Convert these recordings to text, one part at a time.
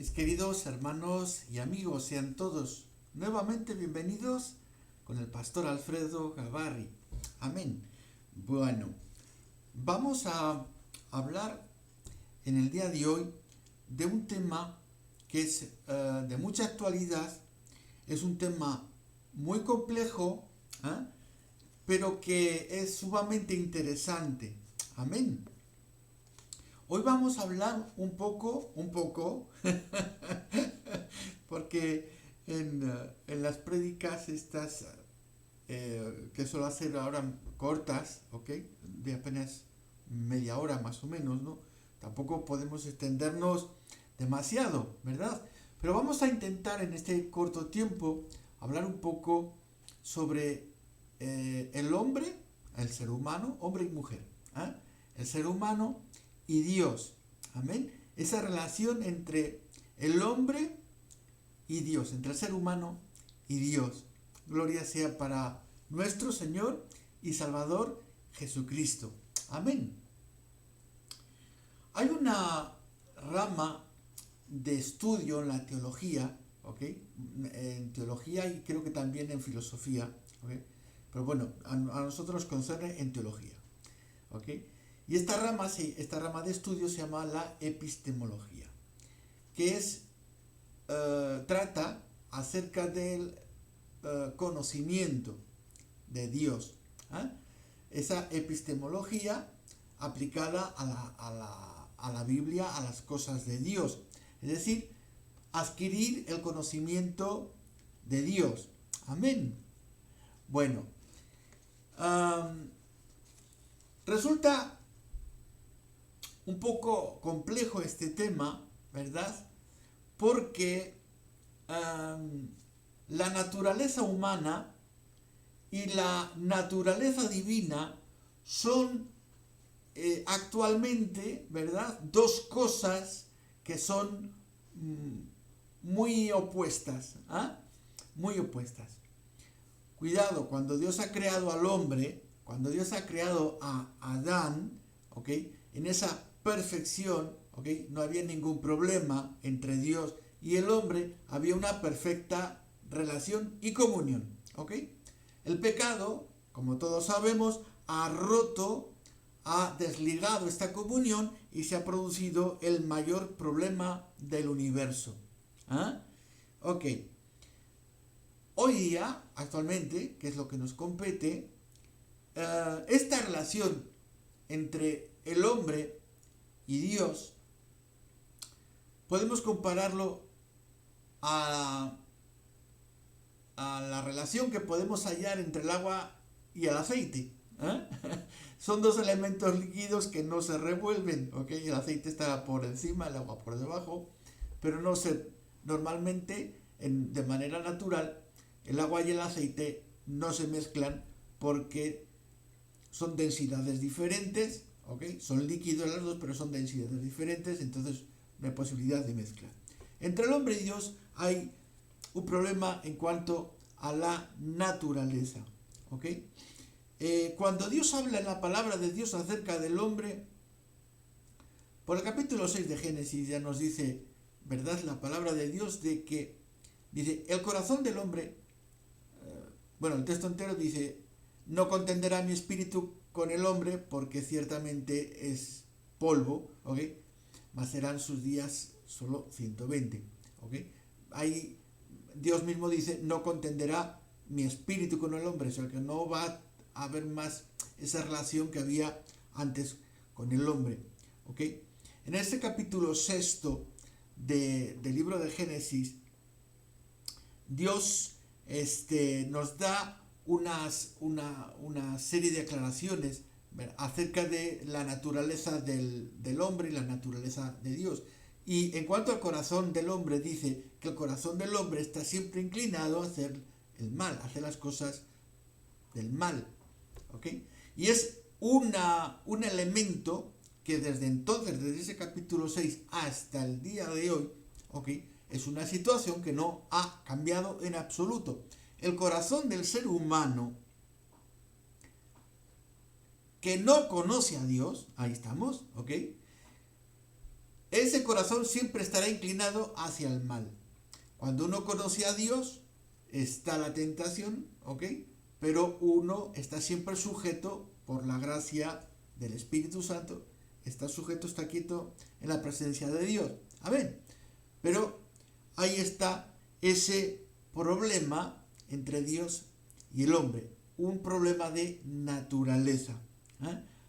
Mis queridos hermanos y amigos, sean todos nuevamente bienvenidos con el pastor Alfredo Gavarri. Amén. Bueno, vamos a hablar en el día de hoy de un tema que es de mucha actualidad. Es un tema muy complejo, pero que es sumamente interesante. Amén. Hoy vamos a hablar un poco, porque en las prédicas estas que suelo hacer ahora cortas, ¿ok? De apenas media hora más o menos, ¿no? Tampoco podemos extendernos demasiado, ¿verdad? Pero vamos a intentar en este corto tiempo hablar un poco sobre el hombre, el ser humano, hombre y mujer, el ser humano y Dios, amén. Esa relación entre el hombre y Dios, entre el ser humano y Dios. Gloria sea para nuestro Señor y Salvador Jesucristo. Amén. Hay una rama de estudio en la teología, ¿ok? En teología y creo que también en filosofía, ¿ok? Pero bueno, a nosotros nos concierne en teología, ¿ok? Y esta rama de estudio se llama la epistemología, que trata acerca del conocimiento de Dios. Esa epistemología aplicada a la Biblia, a las cosas de Dios. Es decir, adquirir el conocimiento de Dios. Amén. Bueno, resulta un poco complejo este tema, ¿verdad? Porque la naturaleza humana y la naturaleza divina son actualmente, ¿verdad?, dos cosas que son muy opuestas, muy opuestas. Cuidado, cuando Dios ha creado al hombre, cuando Dios ha creado a Adán, ¿ok?, en esa perfección, ¿ok?, no había ningún problema entre Dios y el hombre, había una perfecta relación y comunión, ¿ok? El pecado, como todos sabemos, ha roto, ha desligado esta comunión y se ha producido el mayor problema del universo. Ok. Hoy día, actualmente, que es lo que nos compete, esta relación entre el hombre y Dios, podemos compararlo a la relación que podemos hallar entre el agua y el aceite. Son dos elementos líquidos que no se revuelven, ¿ok? El aceite está por encima, el agua por debajo, pero normalmente, de manera natural, el agua y el aceite no se mezclan porque son densidades diferentes, ¿ok? Son líquidos las dos, pero son densidades diferentes, entonces no hay posibilidad de mezcla. Entre el hombre y Dios hay un problema en cuanto a la naturaleza, ¿ok? Cuando Dios habla en la palabra de Dios acerca del hombre, por el capítulo 6 de Génesis ya nos dice, ¿verdad?, la palabra de Dios de que, dice, el corazón del hombre, el texto entero dice, no contenderá mi espíritu con el hombre porque ciertamente es polvo, ¿ok? Mas serán sus días solo 120, ¿ok? Ahí Dios mismo dice, no contenderá mi espíritu con el hombre, o sea que no va a haber más esa relación que había antes con el hombre, ¿ok? En este capítulo 6 del libro de Génesis, Dios nos da una serie de aclaraciones acerca de la naturaleza del hombre y la naturaleza de Dios. Y en cuanto al corazón del hombre, dice que el corazón del hombre está siempre inclinado a hacer el mal, a hacer las cosas del mal, ¿ok? Y es un elemento que desde entonces, desde ese capítulo 6 hasta el día de hoy, ¿ok?, es una situación que no ha cambiado en absoluto. El corazón del ser humano que no conoce a Dios, ahí estamos, ¿ok?, ese corazón siempre estará inclinado hacia el mal. Cuando uno conoce a Dios, está la tentación, ¿ok? Pero uno está siempre sujeto, por la gracia del Espíritu Santo, está sujeto, está quieto en la presencia de Dios. Amén. Pero ahí está ese problema entre Dios y el hombre. Un problema de naturaleza.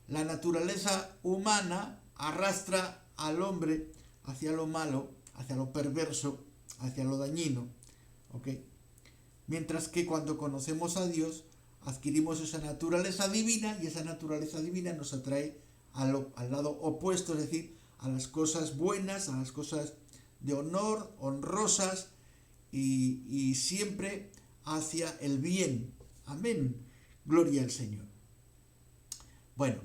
La naturaleza humana arrastra al hombre hacia lo malo, hacia lo perverso, hacia lo dañino. ¿Ok? Mientras que cuando conocemos a Dios, adquirimos esa naturaleza divina y esa naturaleza divina nos atrae al lado opuesto, es decir, a las cosas buenas, a las cosas de honor, honrosas y siempre hacia el bien. Amén. Gloria al Señor. Bueno,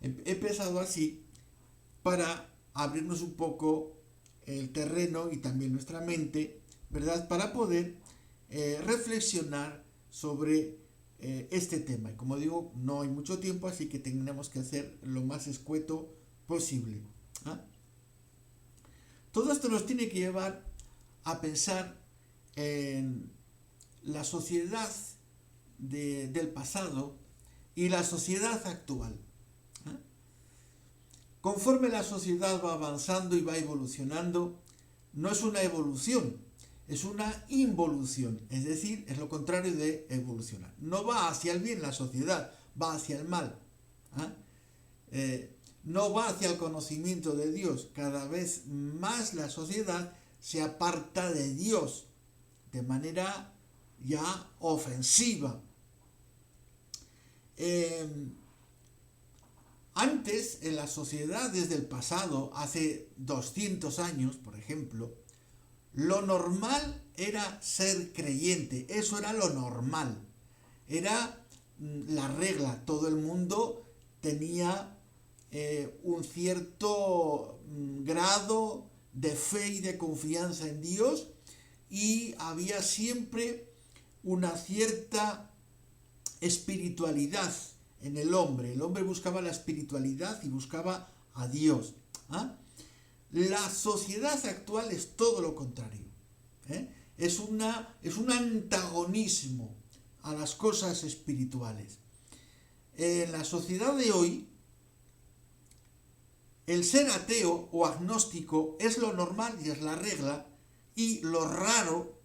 he empezado así para abrirnos un poco el terreno y también nuestra mente, ¿verdad? Para poder reflexionar sobre este tema. Y como digo, no hay mucho tiempo, así que tenemos que hacer lo más escueto posible. Todo esto nos tiene que llevar a pensar en la sociedad del pasado y la sociedad actual. Conforme la sociedad va avanzando y va evolucionando, no es una evolución, es una involución, es decir, es lo contrario de evolucionar. No va hacia el bien la sociedad, va hacia el mal. No va hacia el conocimiento de Dios. Cada vez más la sociedad se aparta de Dios de manera ya ofensiva. Antes, en las sociedades del pasado, hace 200 años, por ejemplo, lo normal era ser creyente. Eso era lo normal. Era la regla. Todo el mundo tenía un cierto grado de fe y de confianza en Dios y había siempre una cierta espiritualidad en el hombre. El hombre buscaba la espiritualidad y buscaba a Dios. La sociedad actual es todo lo contrario. Es un antagonismo a las cosas espirituales. En la sociedad de hoy, el ser ateo o agnóstico es lo normal y es la regla, y lo raro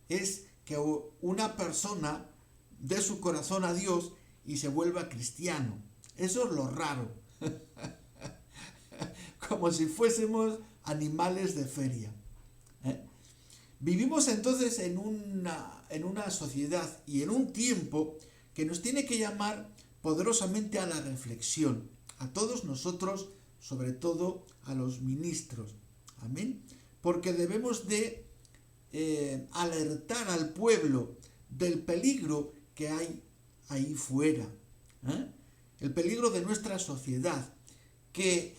es que una persona dé su corazón a Dios y se vuelva cristiano. Eso es lo raro. Como si fuésemos animales de feria. Vivimos entonces en una sociedad y en un tiempo que nos tiene que llamar poderosamente a la reflexión, a todos nosotros, sobre todo a los ministros. Amén. Porque debemos de alertar al pueblo del peligro que hay ahí fuera. El peligro de nuestra sociedad, que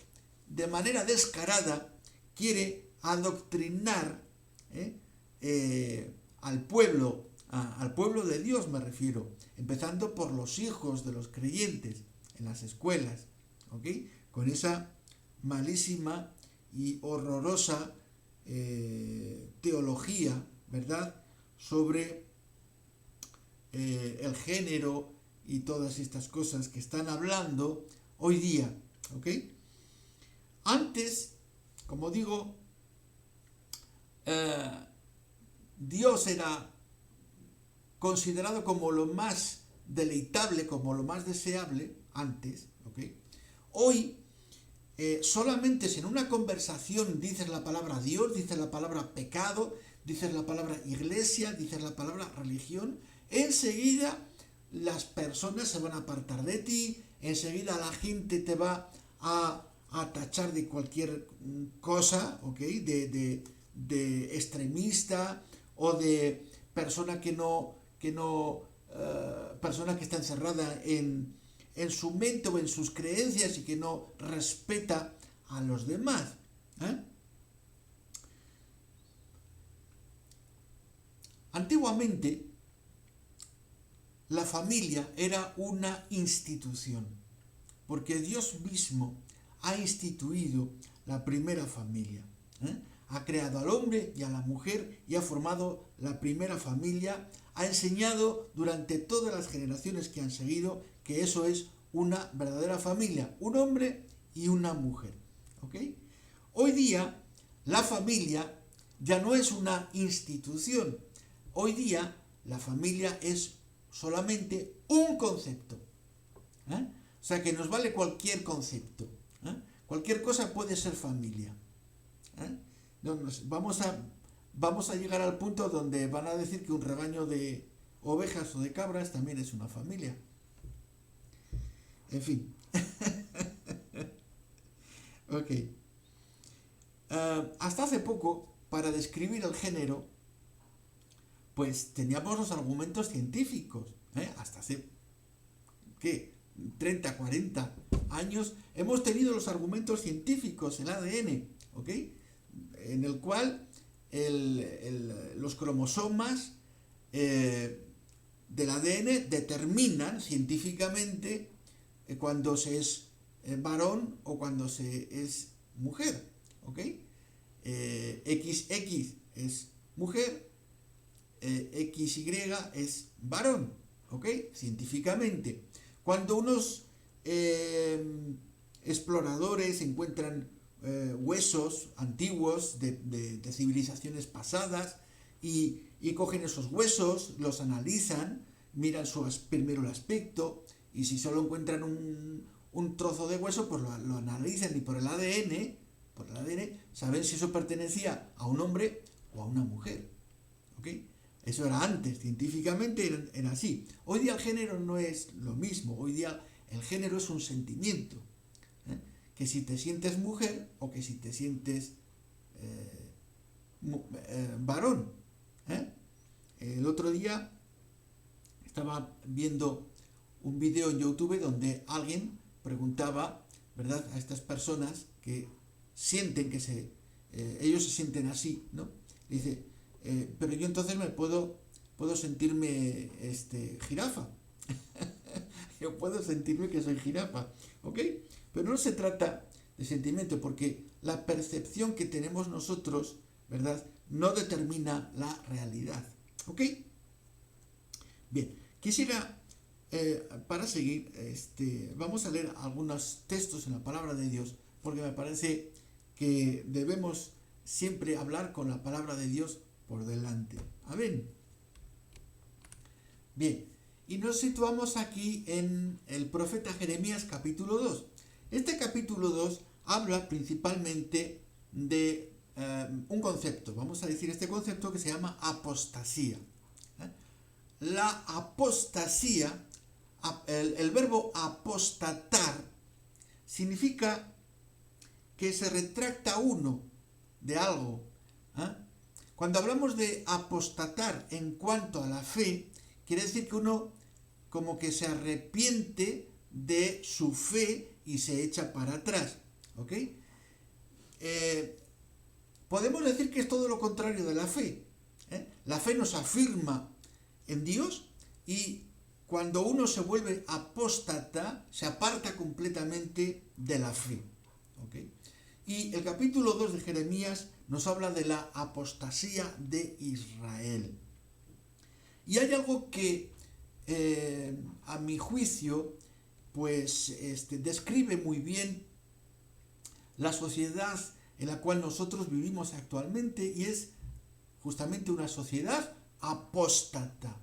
de manera descarada quiere adoctrinar al pueblo de Dios, me refiero, empezando por los hijos de los creyentes en las escuelas, ¿ok? Con esa malísima y horrorosa teología, ¿verdad?, sobre el género y todas estas cosas que están hablando hoy día, ¿ok? Antes, como digo, Dios era considerado como lo más deleitable, como lo más deseable, antes, ¿ok? Hoy, solamente si en una conversación dices la palabra Dios, dices la palabra pecado, dices la palabra iglesia, dices la palabra religión, enseguida las personas se van a apartar de ti, enseguida la gente te va a tachar de cualquier cosa, ¿ok? De extremista o de persona persona que está encerrada en su mente o en sus creencias y que no respeta a los demás. Antiguamente, la familia era una institución, porque Dios mismo ha instituido la primera familia. Ha creado al hombre y a la mujer y ha formado la primera familia. Ha enseñado durante todas las generaciones que han seguido que eso es una verdadera familia, un hombre y una mujer. ¿Ok? Hoy día la familia ya no es una institución. Hoy día la familia es solamente un concepto. O sea que nos vale cualquier concepto. Cualquier cosa puede ser familia. Vamos a llegar al punto donde van a decir que un rebaño de ovejas o de cabras también es una familia. En fin. Ok. Hasta hace poco, para describir el género, pues teníamos los argumentos científicos. Hasta hace, ¿qué? 30, 40 años hemos tenido los argumentos científicos, el ADN, ¿ok? En el cual los cromosomas del ADN determinan científicamente cuando se es varón o cuando se es mujer, ¿ok? XX es mujer, XY es varón, ¿ok? Científicamente. Cuando unos exploradores encuentran huesos antiguos de civilizaciones pasadas y cogen esos huesos, los analizan, miran primero el aspecto y si solo encuentran un trozo de hueso, pues lo analizan y por el ADN saben si eso pertenecía a un hombre o a una mujer. ¿Ok? Eso era antes, científicamente era así. Hoy día el género no es lo mismo, hoy día el género es un sentimiento. Que si te sientes mujer o que si te sientes varón. El otro día estaba viendo un video en YouTube donde alguien preguntaba, ¿verdad?, a estas personas que sienten que ellos se sienten así, ¿no? Dice, pero yo entonces puedo sentirme jirafa. Yo puedo sentirme que soy jirafa, ¿ok? Pero no se trata de sentimiento, porque la percepción que tenemos nosotros, ¿verdad?, no determina la realidad, ¿ok? Bien, quisiera, para seguir, vamos a leer algunos textos en la palabra de Dios, porque me parece que debemos siempre hablar con la palabra de Dios por delante. Amén. Bien, y nos situamos aquí en el profeta Jeremías capítulo 2. Este capítulo 2 habla principalmente de un concepto, vamos a decir este concepto que se llama apostasía. La apostasía, el verbo apostatar, significa que se retracta uno de algo. Cuando hablamos de apostatar en cuanto a la fe, quiere decir que uno como que se arrepiente de su fe y se echa para atrás, ¿ok? Podemos decir que es todo lo contrario de la fe. La fe nos afirma en Dios y cuando uno se vuelve apóstata, se aparta completamente de la fe, ¿ok? Y el capítulo 2 de Jeremías nos habla de la apostasía de Israel. Y hay algo que, a mi juicio, pues describe muy bien la sociedad en la cual nosotros vivimos actualmente, y es justamente una sociedad apóstata,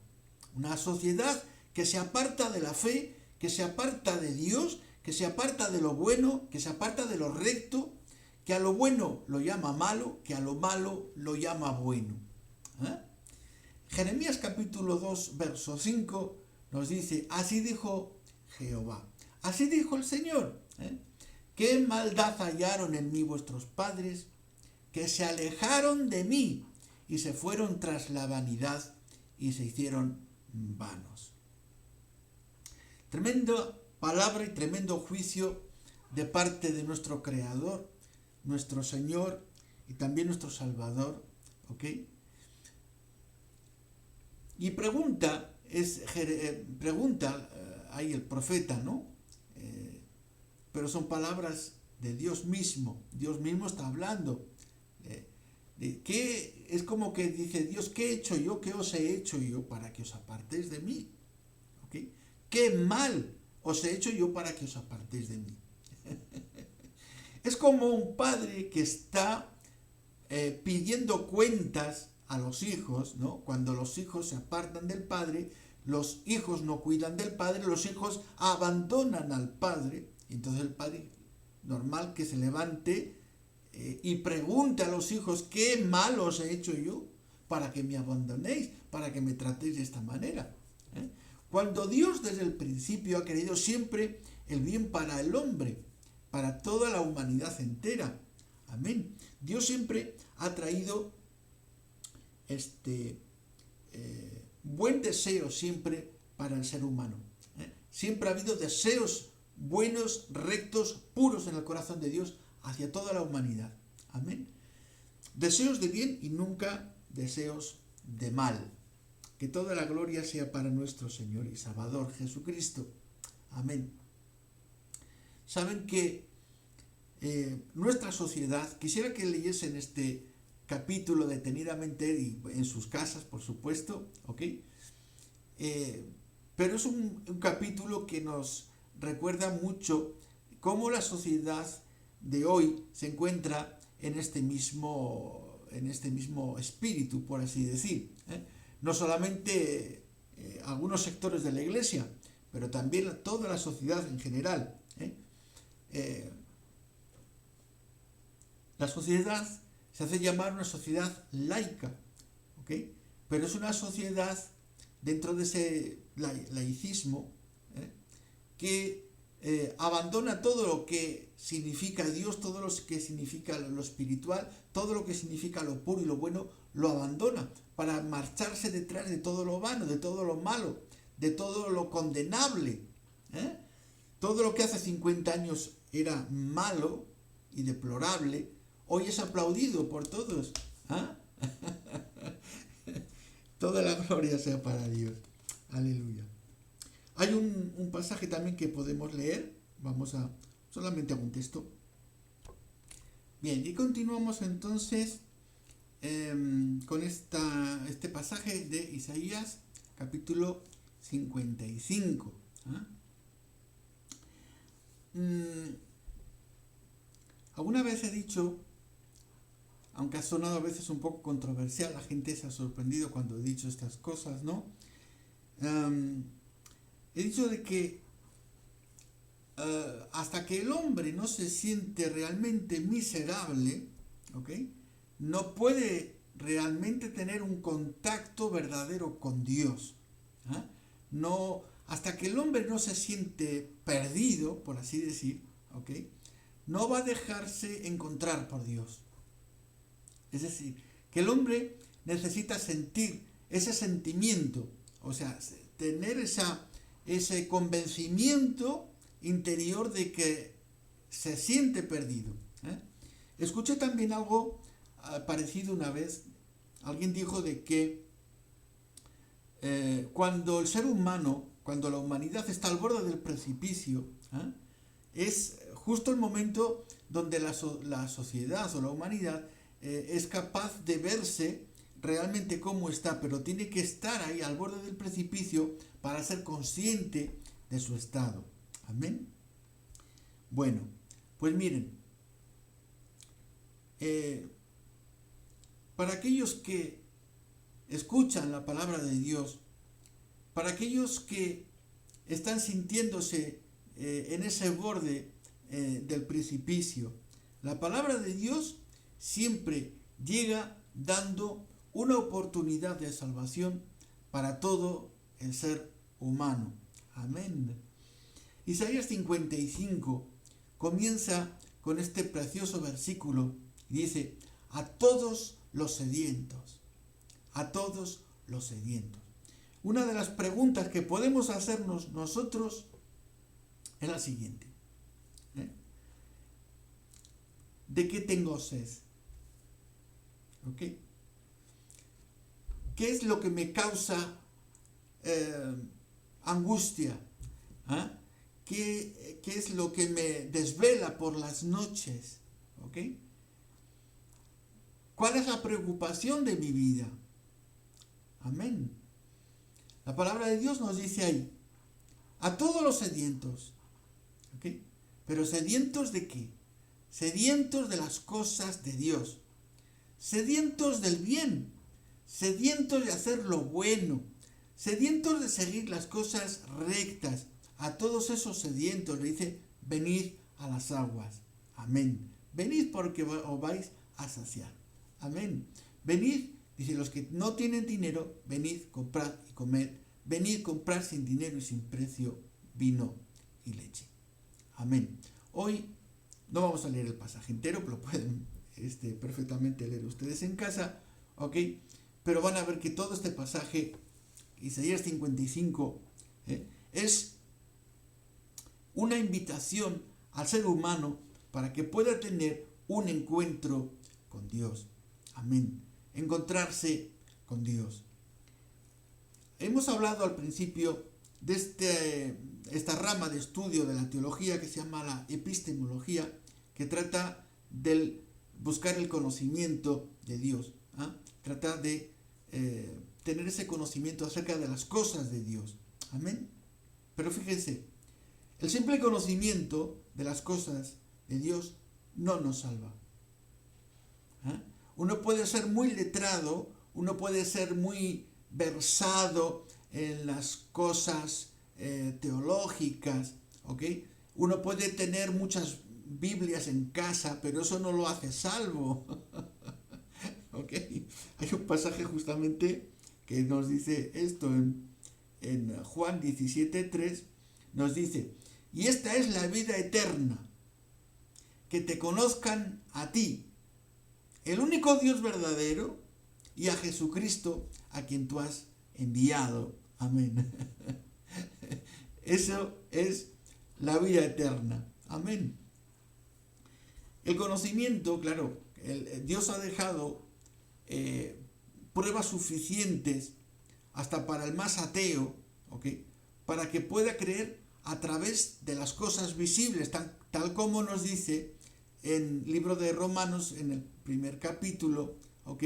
una sociedad que se aparta de la fe, que se aparta de Dios, que se aparta de lo bueno, que se aparta de lo recto, que a lo bueno lo llama malo, que a lo malo lo llama bueno. Jeremías capítulo 2, verso 5 nos dice, así dijo Jehová, así dijo el Señor, ¿qué maldad hallaron en mí vuestros padres? Que se alejaron de mí y se fueron tras la vanidad y se hicieron vanos. Tremenda palabra y tremendo juicio de parte de nuestro Creador, nuestro Señor y también nuestro Salvador, ¿ok? Y pregunta ahí el profeta, ¿no? Pero son palabras de Dios mismo. Dios mismo está hablando. ¿Qué? Es como que dice Dios, ¿qué he hecho yo? ¿Qué os he hecho yo para que os apartéis de mí? ¿Ok? ¿Qué mal os he hecho yo para que os apartéis de mí? Es como un padre que está pidiendo cuentas a los hijos, ¿no? Cuando los hijos se apartan del padre, los hijos no cuidan del padre, los hijos abandonan al padre, y entonces el padre, normal que se levante y pregunte a los hijos, ¿qué mal os he hecho yo para que me abandonéis, para que me tratéis de esta manera? Cuando Dios desde el principio ha querido siempre el bien para el hombre, para toda la humanidad entera. Amén. Dios siempre ha traído buen deseo siempre para el ser humano. Siempre ha habido deseos buenos, rectos, puros en el corazón de Dios hacia toda la humanidad. Amén. Deseos de bien y nunca deseos de mal. Que toda la gloria sea para nuestro Señor y Salvador Jesucristo. Amén. Saben que nuestra sociedad, quisiera que leyesen este capítulo detenidamente y en sus casas, por supuesto, ¿ok? Pero es un capítulo que nos recuerda mucho cómo la sociedad de hoy se encuentra en este mismo espíritu, por así decir. No solamente algunos sectores de la iglesia, pero también toda la sociedad en general. La sociedad se hace llamar una sociedad laica, ¿ok? Pero es una sociedad dentro de ese laicismo que abandona todo lo que significa Dios, todo lo que significa lo espiritual, todo lo que significa lo puro y lo bueno, lo abandona para marcharse detrás de todo lo vano, de todo lo malo, de todo lo condenable. Todo lo que hace 50 años era malo y deplorable, hoy es aplaudido por todos. Toda la gloria sea para Dios. Aleluya. Hay un pasaje también que podemos leer. Vamos a solamente a un texto. Bien, y continuamos entonces con este pasaje de Isaías, capítulo 55. Alguna vez he dicho, aunque ha sonado a veces un poco controversial, la gente se ha sorprendido cuando he dicho estas cosas, ¿no? He dicho de que hasta que el hombre no se siente realmente miserable, ¿ok? No puede realmente tener un contacto verdadero con Dios. No, hasta que el hombre no se siente perdido, por así decir, ¿ok? No va a dejarse encontrar por Dios. Es decir, que el hombre necesita sentir ese sentimiento, o sea, tener ese convencimiento interior de que se siente perdido. Escuché también algo parecido una vez. Alguien dijo de que cuando el ser humano, cuando la humanidad está al borde del precipicio, es justo el momento donde la sociedad o la humanidad es capaz de verse realmente cómo está, pero tiene que estar ahí al borde del precipicio para ser consciente de su estado. Amén. Bueno, pues miren, para aquellos que escuchan la palabra de Dios, para aquellos que están sintiéndose en ese borde del precipicio, la palabra de Dios siempre llega dando una oportunidad de salvación para todo el ser humano. Amén. Isaías 55 comienza con este precioso versículo y dice: a todos los sedientos, a todos los sedientos. Una de las preguntas que podemos hacernos nosotros es la siguiente: ¿de qué tengo sed? ¿Ok? ¿Qué es lo que me causa angustia? ¿Qué es lo que me desvela por las noches? ¿Ok? ¿Cuál es la preocupación de mi vida? Amén. La palabra de Dios nos dice ahí, a todos los sedientos, ¿ok? Pero sedientos ¿de qué? Sedientos de las cosas de Dios, sedientos del bien, sedientos de hacer lo bueno, sedientos de seguir las cosas rectas. A todos esos sedientos le dice, venid a las aguas. Amén. Venid porque os vais a saciar. Amén. Venid, dice, los que no tienen dinero, venid, comprad y comed. Venid, comprar sin dinero y sin precio vino y leche. Amén. Hoy no vamos a leer el pasaje entero, pero lo pueden perfectamente leer ustedes en casa, ¿ok? Pero van a ver que todo este pasaje, Isaías 55, es una invitación al ser humano para que pueda tener un encuentro con Dios. Amén. Encontrarse con Dios. Hemos hablado al principio de esta rama de estudio de la teología que se llama la epistemología, que trata de buscar el conocimiento de Dios. Trata de tener ese conocimiento acerca de las cosas de Dios. Amén. Pero fíjense, el simple conocimiento de las cosas de Dios no nos salva. Uno puede ser muy letrado, uno puede ser muy versado en las cosas teológicas, ¿ok? Uno puede tener muchas Biblias en casa, pero eso no lo hace salvo. ¿Ok? Hay un pasaje justamente que nos dice esto en Juan 17:3, nos dice, y esta es la vida eterna, que te conozcan a ti, el único Dios verdadero, y a Jesucristo, a quien tú has enviado. Amén. Eso es la vida eterna. Amén. El conocimiento, claro, Dios ha dejado pruebas suficientes hasta para el más ateo, ¿ok? Para que pueda creer a través de las cosas visibles, tal como nos dice en el libro de Romanos, en el primer capítulo, ¿ok?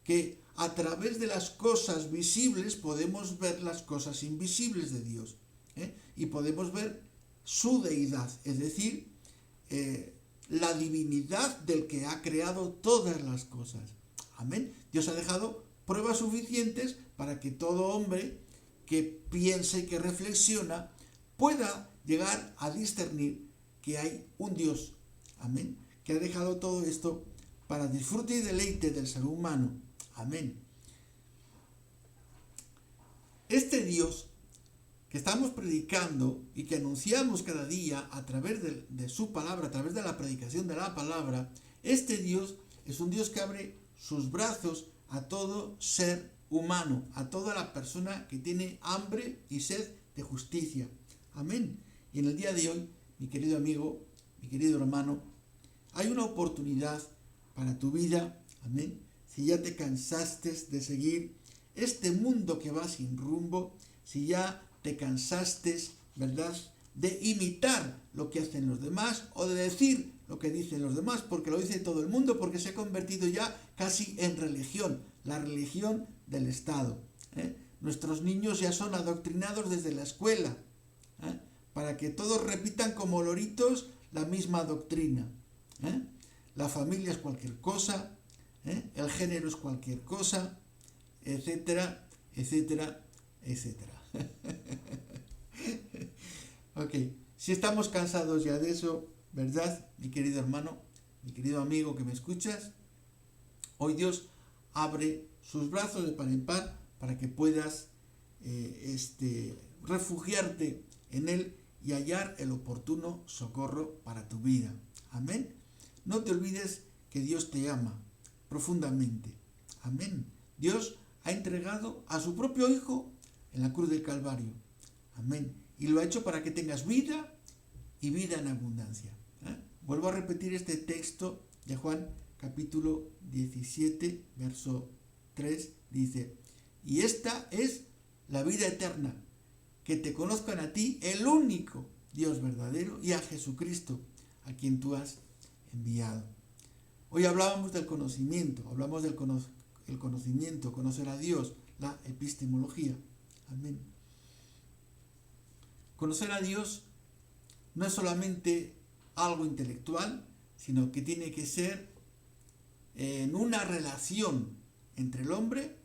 Que a través de las cosas visibles podemos ver las cosas invisibles de Dios, y podemos ver su deidad, es decir, la divinidad del que ha creado todas las cosas. Amén. Dios ha dejado pruebas suficientes para que todo hombre que piensa y que reflexiona pueda llegar a discernir que hay un Dios. Amén. Que ha dejado todo esto para disfrute y deleite del ser humano. Amén. Este Dios que estamos predicando y que anunciamos cada día a través de su palabra, a través de la predicación de la palabra, este Dios es un Dios que abre sus brazos a todo ser humano, a toda la persona que tiene hambre y sed de justicia. Amén. Y en el día de hoy, mi querido amigo, mi querido hermano, hay una oportunidad para tu vida. Amén. Si ya te cansaste de seguir este mundo que va sin rumbo, si ya te cansaste, ¿verdad?, de imitar lo que hacen los demás o de decir lo que dicen los demás, porque lo dice todo el mundo, porque se ha convertido ya casi en religión, la religión del Estado. Nuestros niños ya son adoctrinados desde la escuela, para que todos repitan como loritos la misma doctrina. La familia es cualquier cosa, el género es cualquier cosa, etcétera, etcétera, etcétera. Ok, si estamos cansados ya de eso, ¿verdad, mi querido hermano, mi querido amigo que me escuchas? Hoy Dios abre sus brazos de par en par para que puedas refugiarte en Él y hallar el oportuno socorro para tu vida. Amén. No te olvides que Dios te ama profundamente. Amén. Dios ha entregado a su propio Hijo en la cruz del Calvario. Amén. Y lo ha hecho para que tengas vida y vida en abundancia. Vuelvo a repetir este texto de Juan capítulo 17, verso 3. Dice, y esta es la vida eterna, que te conozcan a ti, el único Dios verdadero, y a Jesucristo, a quien tú has enviado. Hoy hablábamos del conocimiento, hablamos del conocimiento, conocer a Dios, la epistemología. Amén. Conocer a Dios no es solamente algo intelectual, sino que tiene que ser en una relación entre el hombre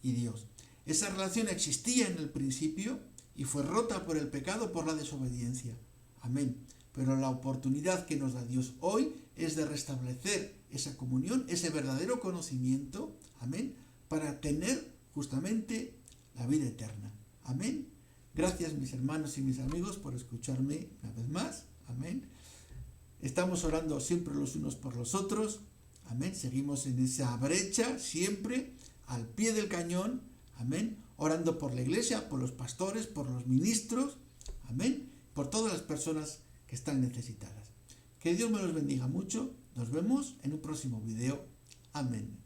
y Dios. Esa relación existía en el principio y fue rota por el pecado, por la desobediencia. Amén. Pero la oportunidad que nos da Dios hoy es de restablecer esa comunión, ese verdadero conocimiento, amén, para tener justamente la vida eterna. Amén. Gracias, mis hermanos y mis amigos, por escucharme una vez más. Amén. Estamos orando siempre los unos por los otros. Amén. Seguimos en esa brecha siempre al pie del cañón. Amén. Orando por la iglesia, por los pastores, por los ministros. Amén. Por todas las personas que están necesitadas. Que Dios me los bendiga mucho. Nos vemos en un próximo video. Amén.